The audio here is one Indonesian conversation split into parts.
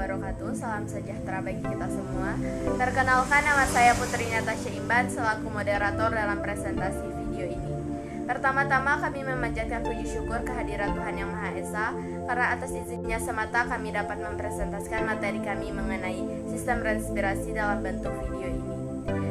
wabarakatuh. Salam sejahtera bagi kita semua. Perkenalkan, nama saya Putri Natasha Imban selaku moderator dalam presentasi video ini. Pertama-tama kami memanjatkan puji syukur kehadiran Tuhan Yang Maha Esa, karena atas izinnya semata kami dapat mempresentasikan materi kami mengenai sistem respirasi dalam bentuk video ini.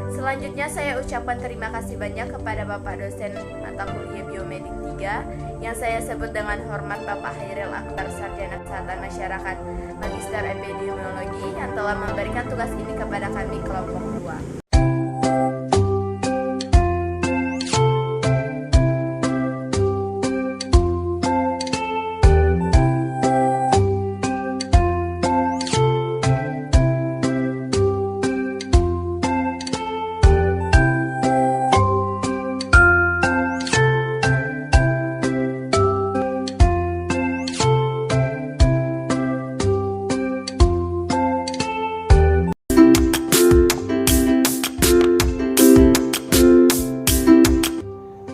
Selanjutnya saya ucapkan terima kasih banyak kepada Bapak dosen mata kuliah Biomedik 3 yang saya sebut dengan hormat Bapak Hairil Akbar, Sarjana Kesehatan Masyarakat Magister Epidemiologi, yang telah memberikan tugas ini kepada kami kelompok 2.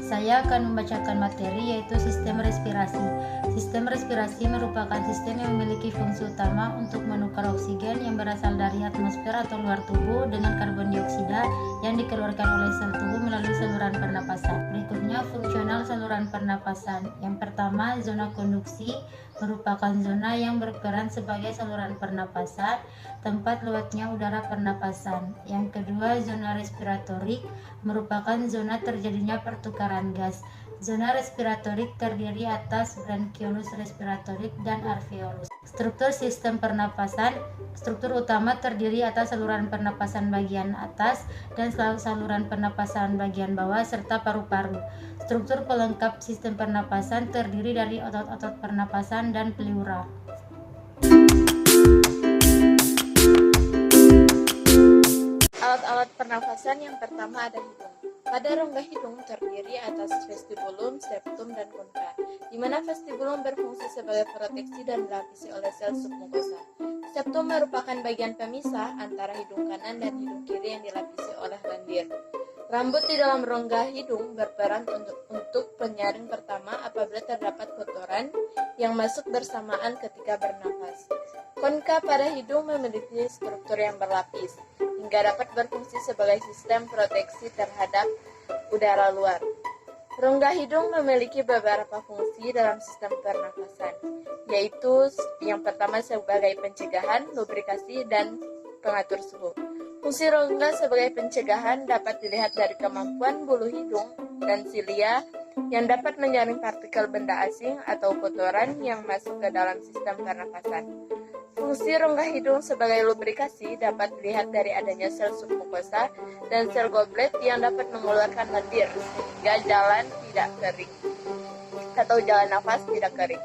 Saya akan membacakan materi yaitu sistem respirasi. Sistem respirasi merupakan sistem yang memiliki fungsi utama untuk menukar oksigen yang berasal dari atmosfer atau luar tubuh dengan karbon dioksida yang dikeluarkan oleh sel tubuh melalui saluran pernapasan. Berikutnya fungsional saluran pernapasan. Yang pertama, zona konduksi merupakan zona yang berperan sebagai saluran pernapasan, tempat lewatnya udara pernapasan. Yang kedua, zona respiratorik merupakan zona terjadinya pertukaran gas. Zona respiratorik terdiri atas bronchiolus respiratorik dan alveolus. Struktur sistem pernapasan. Struktur utama terdiri atas saluran pernapasan bagian atas dan saluran pernapasan bagian bawah serta paru-paru. Struktur pelengkap sistem pernapasan terdiri dari otot-otot pernapasan dan pleura. Alat-alat pernafasan yang pertama ada hidung. Pada rongga hidung terdiri atas vestibulum, septum, dan konka, di mana vestibulum berfungsi sebagai proteksi dan dilapisi oleh sel submukosa. Septum merupakan bagian pemisah antara hidung kanan dan hidung kiri yang dilapisi oleh lendir. Rambut di dalam rongga hidung berperan untuk penyaring pertama apabila terdapat kotoran yang masuk bersamaan ketika bernapas. Konka pada hidung memiliki struktur yang berlapis, hingga dapat berfungsi sebagai sistem proteksi terhadap udara luar. Rongga hidung memiliki beberapa fungsi dalam sistem pernafasan, yaitu yang pertama sebagai pencegahan, lubrikasi, dan pengatur suhu. Fungsi rongga sebagai pencegahan dapat dilihat dari kemampuan bulu hidung dan silia yang dapat menyaring partikel benda asing atau kotoran yang masuk ke dalam sistem pernafasan. Fungsi rongga hidung sebagai lubrikasi dapat dilihat dari adanya sel submukosa dan sel goblet yang dapat mengeluarkan lendir sehingga jalan tidak kering atau jalan nafas tidak kering.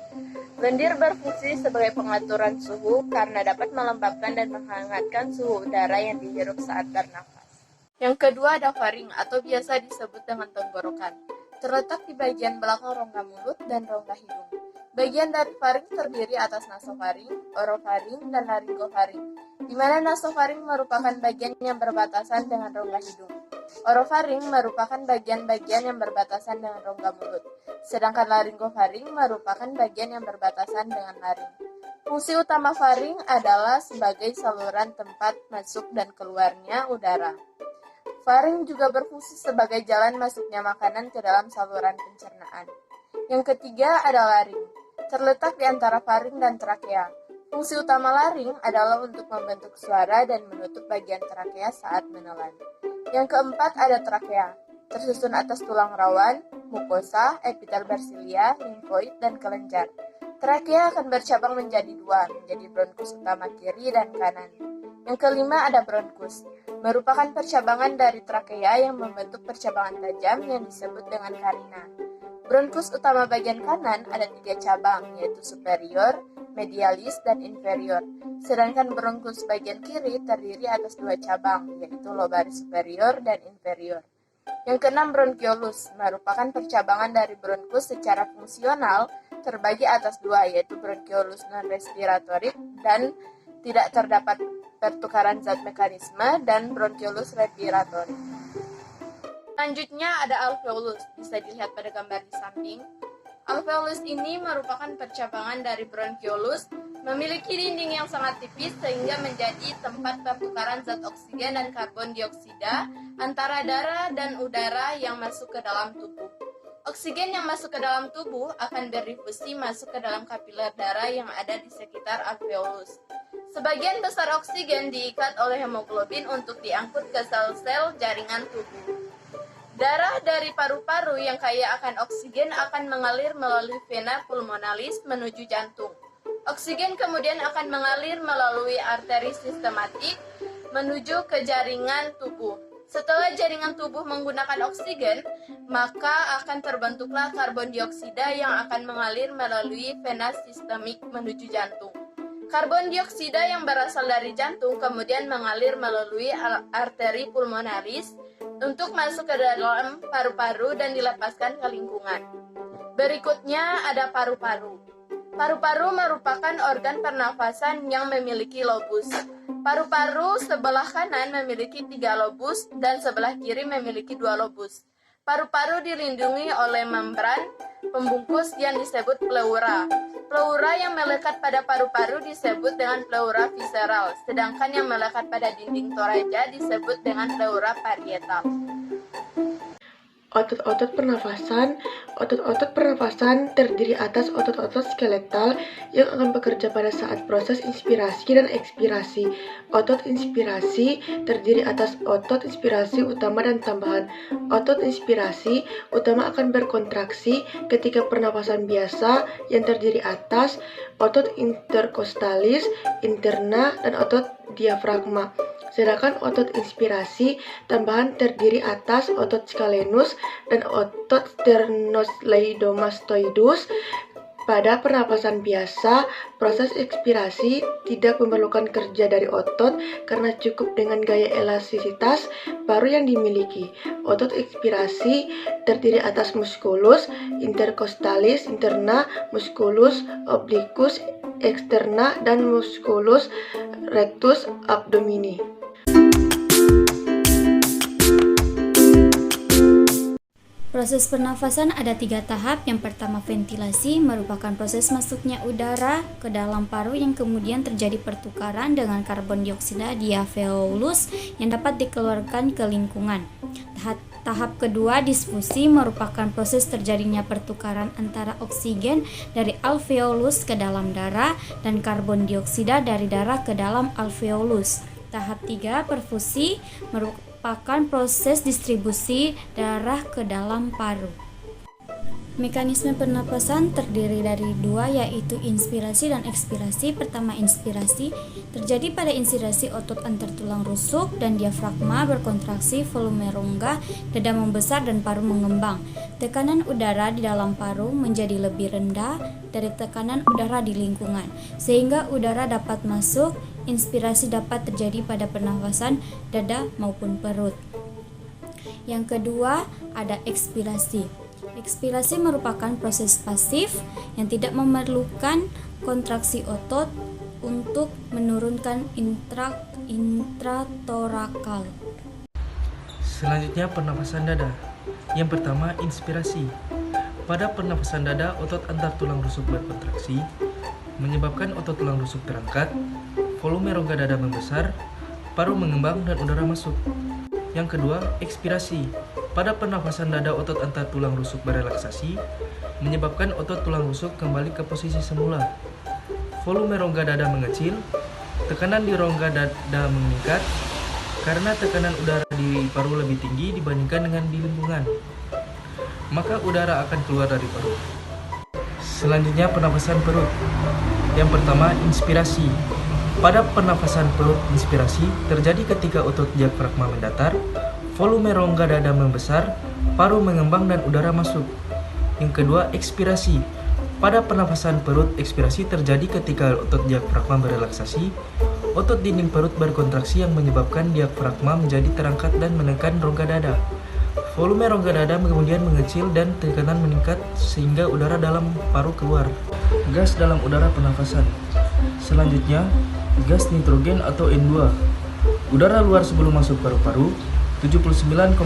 Lendir berfungsi sebagai pengaturan suhu karena dapat melembabkan dan menghangatkan suhu udara yang dihirup saat bernafas. Yang kedua ada faring atau biasa disebut dengan tenggorokan. Terletak di bagian belakang rongga mulut dan rongga hidung. Bagian dari faring terdiri atas nasofaring, orofaring, dan laryngofaring, di mana nasofaring merupakan bagian yang berbatasan dengan rongga hidung. Orofaring merupakan bagian-bagian yang berbatasan dengan rongga mulut, sedangkan laryngofaring merupakan bagian yang berbatasan dengan laring. Fungsi utama faring adalah sebagai saluran tempat masuk dan keluarnya udara. Faring juga berfungsi sebagai jalan masuknya makanan ke dalam saluran pencernaan. Yang ketiga ada laring. Terletak di antara faring dan trakea. Fungsi utama laring adalah untuk membentuk suara dan menutup bagian trakea saat menelan. Yang keempat ada trakea. Tersusun atas tulang rawan, mukosa, epitel bersilia, limfoid, dan kelenjar. Trakea akan bercabang menjadi dua, menjadi bronkus utama kiri dan kanan. Yang kelima ada bronkus. Merupakan percabangan dari trakea yang membentuk percabangan tajam yang disebut dengan karina. Bronkus utama bagian kanan ada 3 cabang, yaitu superior, medialis, dan inferior. Sedangkan bronkus bagian kiri terdiri atas 2 cabang, yaitu lobaris superior dan inferior. Yang keenam bronchiolus, merupakan percabangan dari bronkus secara fungsional terbagi atas 2, yaitu bronchiolus non-respiratorik dan tidak terdapat pertukaran zat mekanisme, dan bronchiolus respiratorik. Selanjutnya ada alveolus, bisa dilihat pada gambar di samping. Alveolus ini merupakan percabangan dari bronchiolus Memiliki dinding yang sangat tipis sehingga menjadi tempat pertukaran zat oksigen dan karbon dioksida antara darah dan udara yang masuk ke dalam tubuh. Oksigen yang masuk ke dalam tubuh akan berdifusi masuk ke dalam kapiler darah yang ada di sekitar alveolus. Sebagian besar oksigen diikat oleh hemoglobin untuk diangkut ke sel-sel jaringan tubuh. Darah dari paru-paru yang kaya akan oksigen akan mengalir melalui vena pulmonalis menuju jantung. Oksigen kemudian akan mengalir melalui arteri sistematik menuju ke jaringan tubuh. Setelah jaringan tubuh menggunakan oksigen, maka akan terbentuklah karbon dioksida yang akan mengalir melalui vena sistemik menuju jantung. Karbon dioksida yang berasal dari jantung kemudian mengalir melalui arteri pulmonalis untuk masuk ke dalam paru-paru dan dilepaskan ke lingkungan. Berikutnya ada paru-paru. Paru-paru merupakan organ pernafasan yang memiliki lobus. Paru-paru sebelah kanan memiliki 3 lobus dan sebelah kiri memiliki 2 lobus. Paru-paru dilindungi oleh membran pembungkus yang disebut pleura. Pleura yang melekat pada paru-paru disebut dengan pleura visceral, sedangkan yang melekat pada dinding toraja disebut dengan pleura parietal. Otot-otot pernafasan terdiri atas otot-otot skeletal yang akan bekerja pada saat proses inspirasi dan ekspirasi. Otot inspirasi terdiri atas otot inspirasi utama dan tambahan. Otot inspirasi utama akan berkontraksi ketika pernafasan biasa yang terdiri atas otot interkostalis, interna, dan otot diafragma. Sedangkan otot inspirasi tambahan terdiri atas otot scalenus dan otot sternocleidomastoidus. Pada pernapasan biasa, proses ekspirasi tidak memerlukan kerja dari otot karena cukup dengan gaya elastisitas paru yang dimiliki. Otot ekspirasi terdiri atas musculus intercostalis interna, musculus obliquus externa, dan musculus rectus abdomini. Proses pernafasan ada 3 tahap. Yang pertama, ventilasi, merupakan proses masuknya udara ke dalam paru yang kemudian terjadi pertukaran dengan karbon dioksida di alveolus yang dapat dikeluarkan ke lingkungan. Tahap kedua, disfusi, merupakan proses terjadinya pertukaran antara oksigen dari alveolus ke dalam darah dan karbon dioksida dari darah ke dalam alveolus. Tahap 3, perfusi, merupakan proses distribusi darah ke dalam paru. Mekanisme pernapasan terdiri dari 2, yaitu inspirasi dan ekspirasi. Pertama, inspirasi terjadi pada inspirasi otot antar tulang rusuk dan diafragma berkontraksi, volume rongga dada membesar dan paru mengembang. Tekanan udara di dalam paru menjadi lebih rendah dari tekanan udara di lingkungan, sehingga udara dapat masuk. Inspirasi dapat terjadi pada pernafasan dada maupun perut. Yang kedua, ada ekspirasi. Ekspirasi merupakan proses pasif yang tidak memerlukan kontraksi otot untuk menurunkan intratorakal. Selanjutnya, pernafasan dada. Yang pertama, inspirasi. Pada pernafasan dada, otot antar tulang rusuk berkontraksi, menyebabkan otot tulang rusuk terangkat, volume rongga dada membesar, paru mengembang, dan udara masuk. Yang kedua, ekspirasi. Pada pernafasan dada, otot antar tulang rusuk berelaksasi, menyebabkan otot tulang rusuk kembali ke posisi semula. Volume rongga dada mengecil, tekanan di rongga dada meningkat, karena tekanan udara di paru lebih tinggi dibandingkan dengan di lingkungan. Maka udara akan keluar dari paru. Selanjutnya, pernafasan perut. Yang pertama, inspirasi. Pada pernafasan perut, inspirasi terjadi ketika otot diafragma mendatar, volume rongga dada membesar, paru mengembang, dan udara masuk. Yang kedua, ekspirasi. Pada pernafasan perut, ekspirasi terjadi ketika otot diafragma berelaksasi, otot dinding perut berkontraksi yang menyebabkan diafragma menjadi terangkat dan menekan rongga dada. Volume rongga dada kemudian mengecil dan tekanan meningkat sehingga udara dalam paru keluar. Gas dalam udara pernafasan. Selanjutnya, gas nitrogen atau N2. Udara luar sebelum masuk paru-paru 79,01%.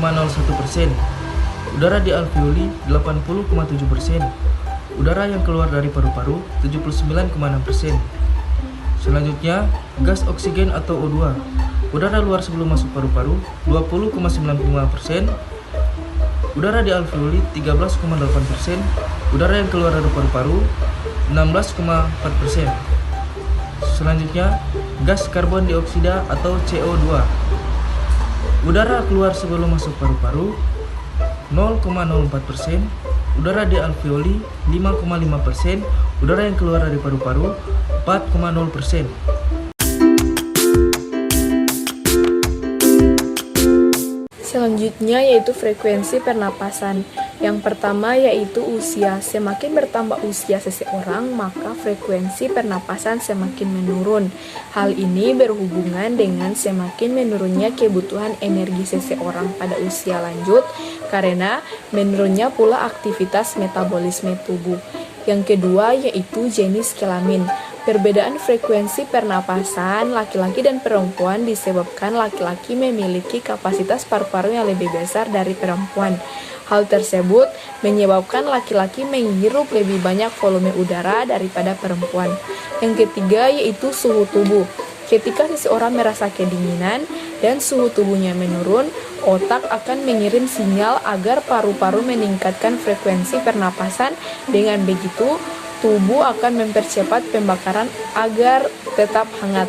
Udara di alveoli 80,7%. Udara yang keluar dari paru-paru 79,6%. Selanjutnya, gas oksigen atau O2. Udara luar sebelum masuk paru-paru 20,95%, udara di alveoli 13,8%, udara yang keluar dari paru-paru 16,4%. Selanjutnya, gas karbon dioksida atau CO2. Udara keluar sebelum masuk paru-paru 0,04%, udara di alveoli 5,5%, udara yang keluar dari paru-paru 4,0%. Selanjutnya yaitu frekuensi pernapasan. Yang pertama yaitu usia. Semakin bertambah usia seseorang, maka frekuensi pernapasan semakin menurun. Hal ini berhubungan dengan semakin menurunnya kebutuhan energi seseorang pada usia lanjut karena menurunnya pula aktivitas metabolisme tubuh. Yang kedua yaitu jenis kelamin. Perbedaan frekuensi pernapasan laki-laki dan perempuan disebabkan laki-laki memiliki kapasitas paru-paru yang lebih besar dari perempuan. Hal tersebut menyebabkan laki-laki menghirup lebih banyak volume udara daripada perempuan. Yang ketiga yaitu suhu tubuh. Ketika seseorang merasa kedinginan dan suhu tubuhnya menurun, otak akan mengirim sinyal agar paru-paru meningkatkan frekuensi pernapasan. Dengan begitu, tubuh akan mempercepat pembakaran agar tetap hangat.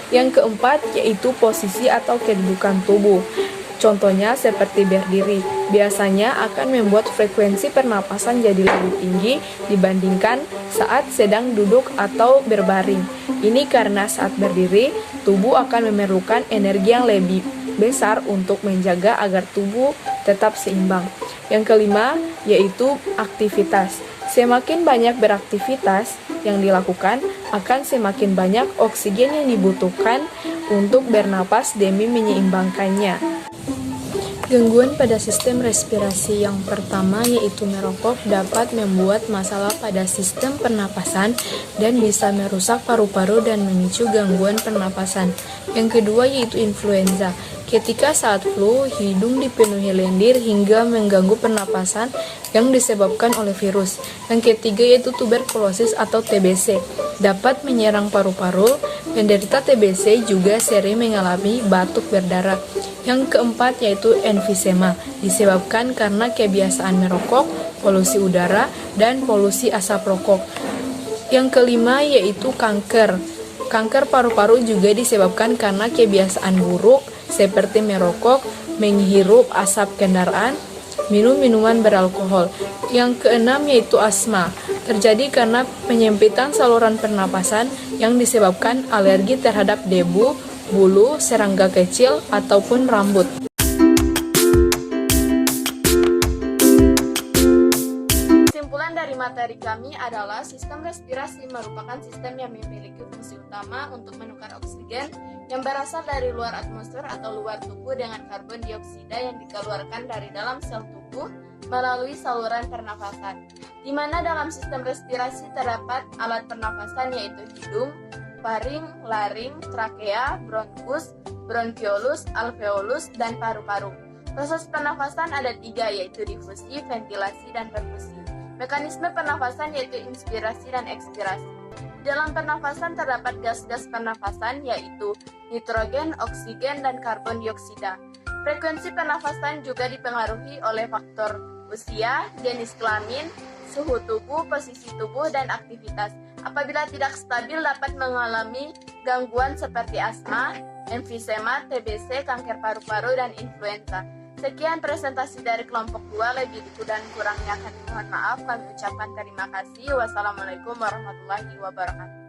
Yang keempat yaitu posisi atau kedudukan tubuh. Contohnya seperti berdiri, biasanya akan membuat frekuensi pernapasan jadi lebih tinggi dibandingkan saat sedang duduk atau berbaring. Ini karena saat berdiri, tubuh akan memerlukan energi yang lebih besar untuk menjaga agar tubuh tetap seimbang. Yang kelima yaitu aktivitas. Semakin banyak beraktivitas yang dilakukan, akan semakin banyak oksigen yang dibutuhkan untuk bernapas demi menyeimbangkannya. Gangguan pada sistem respirasi yang pertama yaitu merokok dapat membuat masalah pada sistem pernapasan dan bisa merusak paru-paru dan memicu gangguan pernapasan. Yang kedua yaitu influenza. Ketika saat flu, hidung dipenuhi lendir hingga mengganggu pernapasan yang disebabkan oleh virus. Yang ketiga yaitu tuberkulosis atau TBC. Dapat menyerang paru-paru. Penderita TBC juga sering mengalami batuk berdarah. Yang keempat yaitu emfisema, disebabkan karena kebiasaan merokok, polusi udara, dan polusi asap rokok. Yang kelima yaitu kanker. Kanker paru-paru juga disebabkan karena kebiasaan buruk seperti merokok, menghirup asap kendaraan, minum minuman beralkohol. Yang keenam yaitu asma. Terjadi karena penyempitan saluran pernapasan yang disebabkan alergi terhadap debu, bulu, serangga kecil, ataupun rambut. Kesimpulan dari materi kami adalah sistem respirasi merupakan sistem yang memiliki fungsi utama untuk menukar oksigen yang berasal dari luar atmosfer atau luar tubuh dengan karbon dioksida yang dikeluarkan dari dalam sel tubuh melalui saluran pernafasan, di mana dalam sistem respirasi terdapat alat pernafasan yaitu hidung, faring, laring, trakea, bronkus, bronkiolus, alveolus, dan paru-paru. Proses pernafasan ada 3 yaitu difusi, ventilasi, dan perfusi. Mekanisme pernafasan yaitu inspirasi dan ekspirasi. Dalam pernafasan terdapat gas-gas pernafasan yaitu nitrogen, oksigen, dan karbon dioksida. Frekuensi pernafasan juga dipengaruhi oleh faktor usia, jenis kelamin, suhu tubuh, posisi tubuh, dan aktivitas. Apabila tidak stabil dapat mengalami gangguan seperti asma, emfisema, TBC, kanker paru-paru, dan influenza. Sekian presentasi dari kelompok 2, lebih dan kurangnya kami mohon maaf. Kami ucapkan terima kasih. Wassalamualaikum warahmatullahi wabarakatuh.